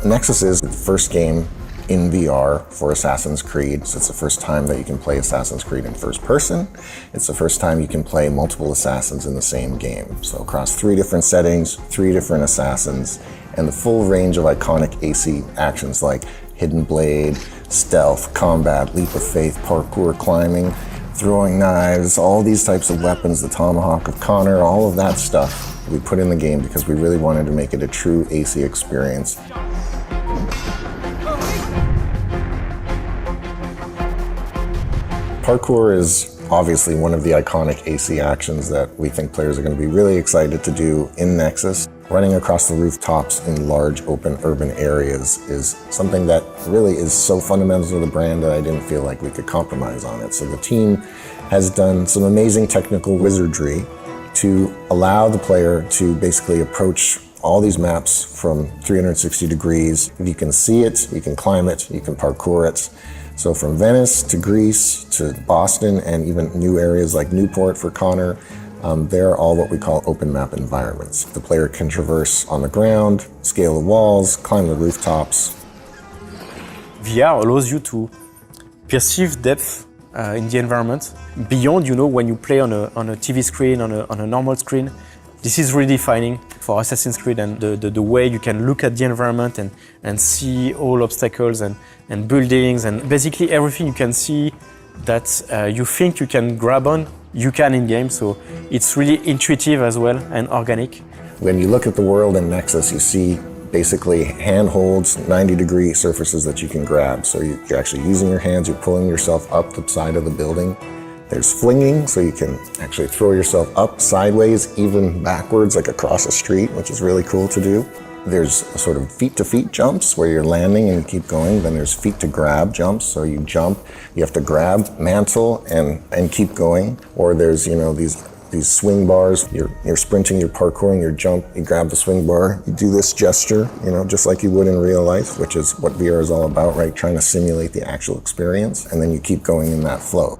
Nexus is the first game in VR for Assassin's Creed. So it's the first time that you can play Assassin's Creed in first person. It's the first time you can play multiple assassins in the same game. So across 3 different settings, 3 different assassins, and the full range of iconic AC actions like hidden blade, stealth, combat, leap of faith, parkour, climbing, throwing knives, all these types of weapons, the tomahawk of Connor, all of that stuff we put in the game because we really wanted to make it a true AC experience. Parkour is obviously one of the iconic AC actions that we think players are going to be really excited to do in Nexus. Running across the rooftops in large open urban areas is something that really is so fundamental to the brand that I didn't feel like we could compromise on it. So the team has done some amazing technical wizardry to allow the player to basically approach all these maps from 360 degrees. You can see it, you can climb it, you can parkour it. So from Venice to Greece to Boston and even new areas like Newport for Connor, they're all what we call open map environments. The player can traverse on the ground, scale the walls, climb the rooftops. VR allows you to perceive depth in the environment beyond, when you play on a TV screen, on a normal screen. This is really defining for Assassin's Creed and the way you can look at the environment and see all obstacles and buildings and basically everything you can see that you think you can grab on, you can in-game. So it's really intuitive as well and organic. When you look at the world in Nexus, you see basically handholds, 90-degree surfaces that you can grab. So you're actually using your hands, you're pulling yourself up the side of the building. There's flinging, so you can actually throw yourself up sideways, even backwards, like across a street, which is really cool to do. There's sort of feet-to-feet jumps where you're landing and you keep going. Then there's feet-to-grab jumps, so you jump, you have to grab, mantle, and keep going. Or there's, these swing bars. You're sprinting, you're parkouring, you grab the swing bar, you do this gesture, just like you would in real life, which is what VR is all about, right? Trying to simulate the actual experience, and then you keep going in that flow.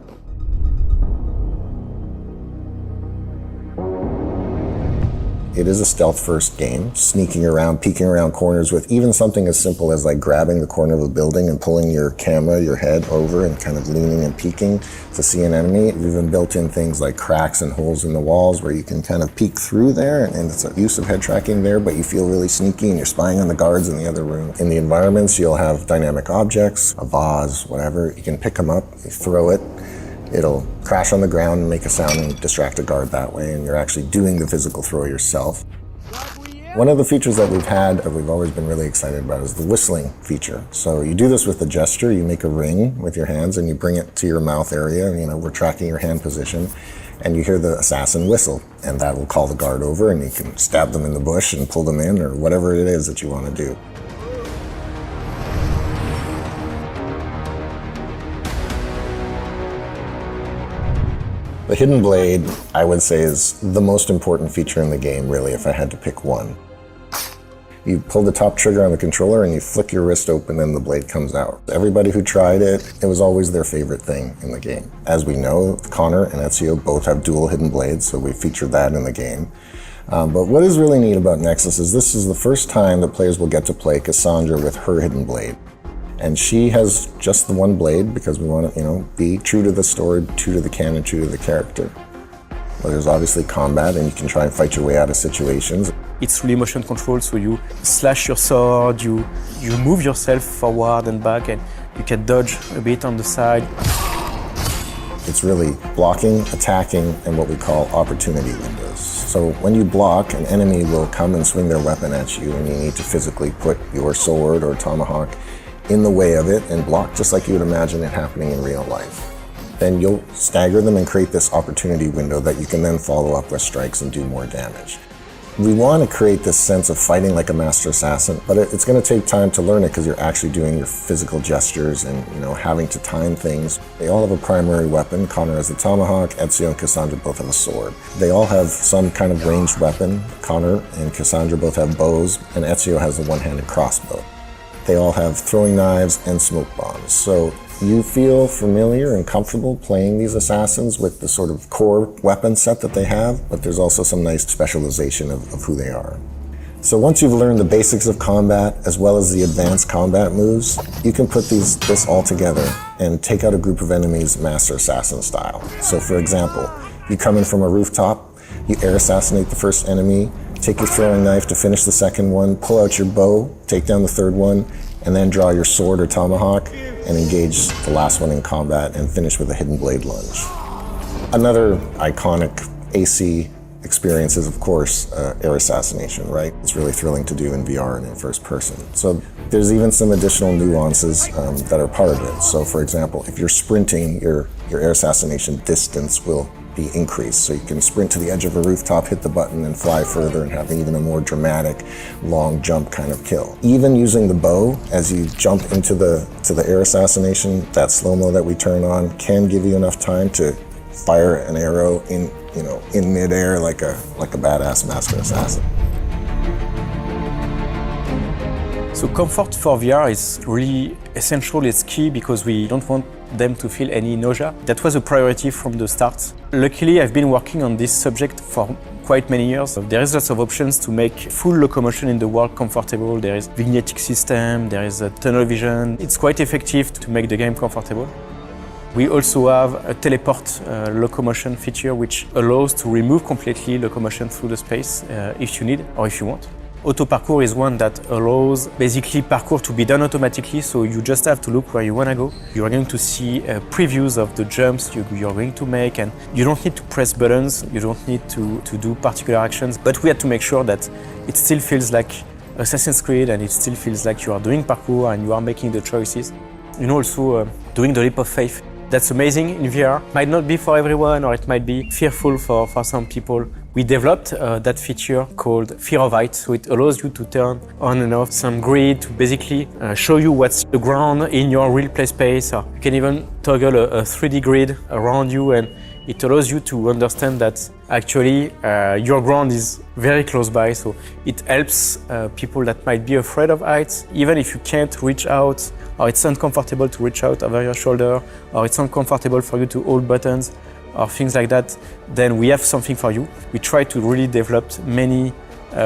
It is a stealth-first game, sneaking around, peeking around corners with even something as simple as like grabbing the corner of a building and pulling your camera, your head over and kind of leaning and peeking to see an enemy. We've even built in things like cracks and holes in the walls where you can kind of peek through there, and it's a use of head tracking there, but you feel really sneaky and you're spying on the guards in the other room. In the environments, you'll have dynamic objects, a vase, whatever. You can pick them up, you throw it. It'll crash on the ground and make a sound and distract a guard that way, and you're actually doing the physical throw yourself. One of the features that we've had that we've always been really excited about is the whistling feature. So you do this with a gesture, you make a ring with your hands and you bring it to your mouth area, we're tracking your hand position, and you hear the assassin whistle, and that will call the guard over and you can stab them in the bush and pull them in or whatever it is that you want to do. The hidden blade, I would say, is the most important feature in the game, really, if I had to pick one. You pull the top trigger on the controller and you flick your wrist open and the blade comes out. Everybody who tried it, it was always their favorite thing in the game. As we know, Connor and Ezio both have dual hidden blades, so we featured that in the game. But what is really neat about Nexus is this is the first time that players will get to play Cassandra with her hidden blade. And she has just the one blade because we want to, be true to the story, true to the canon, true to the character. Well, there's obviously combat and you can try and fight your way out of situations. It's really motion control, so you slash your sword, you move yourself forward and back, and you can dodge a bit on the side. It's really blocking, attacking, and what we call opportunity windows. So when you block, an enemy will come and swing their weapon at you, and you need to physically put your sword or tomahawk in the way of it and block just like you would imagine it happening in real life. Then you'll stagger them and create this opportunity window that you can then follow up with strikes and do more damage. We want to create this sense of fighting like a master assassin, but it's going to take time to learn it because you're actually doing your physical gestures and having to time things. They all have a primary weapon. Connor has the tomahawk, Ezio and Cassandra both have a sword. They all have some kind of ranged weapon. Connor and Cassandra both have bows, and Ezio has a one-handed crossbow. They all have throwing knives and smoke bombs. So you feel familiar and comfortable playing these assassins with the sort of core weapon set that they have, but there's also some nice specialization of who they are. So once you've learned the basics of combat as well as the advanced combat moves, you can put this all together and take out a group of enemies Master Assassin style. So for example, you come in from a rooftop, you air assassinate the first enemy, take your throwing knife to finish the second one, pull out your bow, take down the third one, and then draw your sword or tomahawk and engage the last one in combat and finish with a hidden blade lunge. Another iconic AC experience is, of course, air assassination, right? It's really thrilling to do in VR and in first person. So there's even some additional nuances that are part of it. So for example, if you're sprinting, your air assassination distance will be increased. So you can sprint to the edge of a rooftop, hit the button and fly further and have even a more dramatic long jump kind of kill. Even using the bow as you jump into the air assassination, that slow-mo that we turn on can give you enough time to fire an arrow in midair like a badass Master Assassin. So comfort for VR is really essential, it's key because we don't want them to feel any nausea. That was a priority from the start. Luckily, I've been working on this subject for quite many years. There is lots of options to make full locomotion in the world comfortable. There is vignettic system, there is a tunnel vision. It's quite effective to make the game comfortable. We also have a teleport locomotion feature which allows to remove completely locomotion through the space if you need or if you want. Auto parkour is one that allows basically parkour to be done automatically, so you just have to look where you want to go. You are going to see previews of the jumps you're going to make, and you don't need to press buttons, you don't need to do particular actions, but we had to make sure that it still feels like Assassin's Creed and it still feels like you are doing parkour and you are making the choices. Also doing the leap of faith. That's amazing in VR. Might not be for everyone, or it might be fearful for some people. We developed that feature called Fear of Height, so it allows you to turn on and off some grid to basically show you what's the ground in your real play space. You can even toggle a 3D grid around you, and it allows you to understand that actually your ground is very close by, so it helps people that might be afraid of heights. Even if you can't reach out, or it's uncomfortable to reach out over your shoulder, or it's uncomfortable for you to hold buttons, or things like that, then we have something for you. We try to really develop many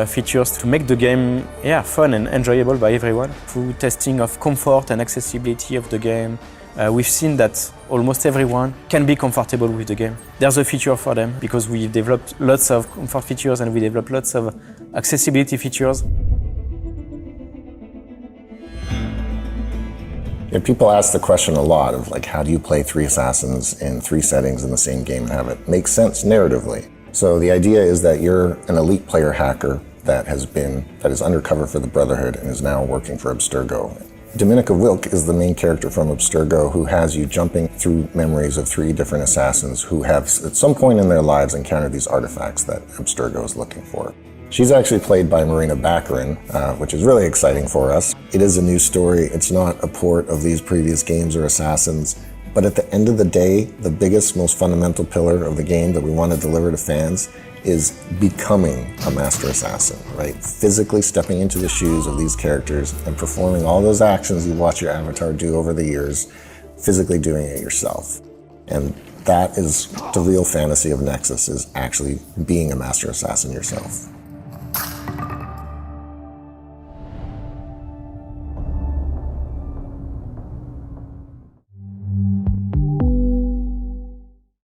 features to make the game fun and enjoyable by everyone. Through testing of comfort and accessibility of the game, we've seen that almost everyone can be comfortable with the game. There's a feature for them because we developed lots of comfort features and we developed lots of accessibility features. Yeah, people ask the question a lot of like, how do you play 3 assassins in 3 settings in the same game and have it make sense narratively? So the idea is that you're an elite player hacker that is undercover for the Brotherhood and is now working for Abstergo. Dominica Wilk is the main character from Abstergo who has you jumping through memories of 3 different assassins who have at some point in their lives encountered these artifacts that Abstergo is looking for. She's actually played by Marina Baccarin, which is really exciting for us. It is a new story. It's not a port of these previous games or assassins. But at the end of the day, the biggest, most fundamental pillar of the game that we want to deliver to fans is becoming a master assassin, right? Physically stepping into the shoes of these characters and performing all those actions you watch your avatar do over the years, physically doing it yourself. And that is the real fantasy of Nexus, is actually being a master assassin yourself.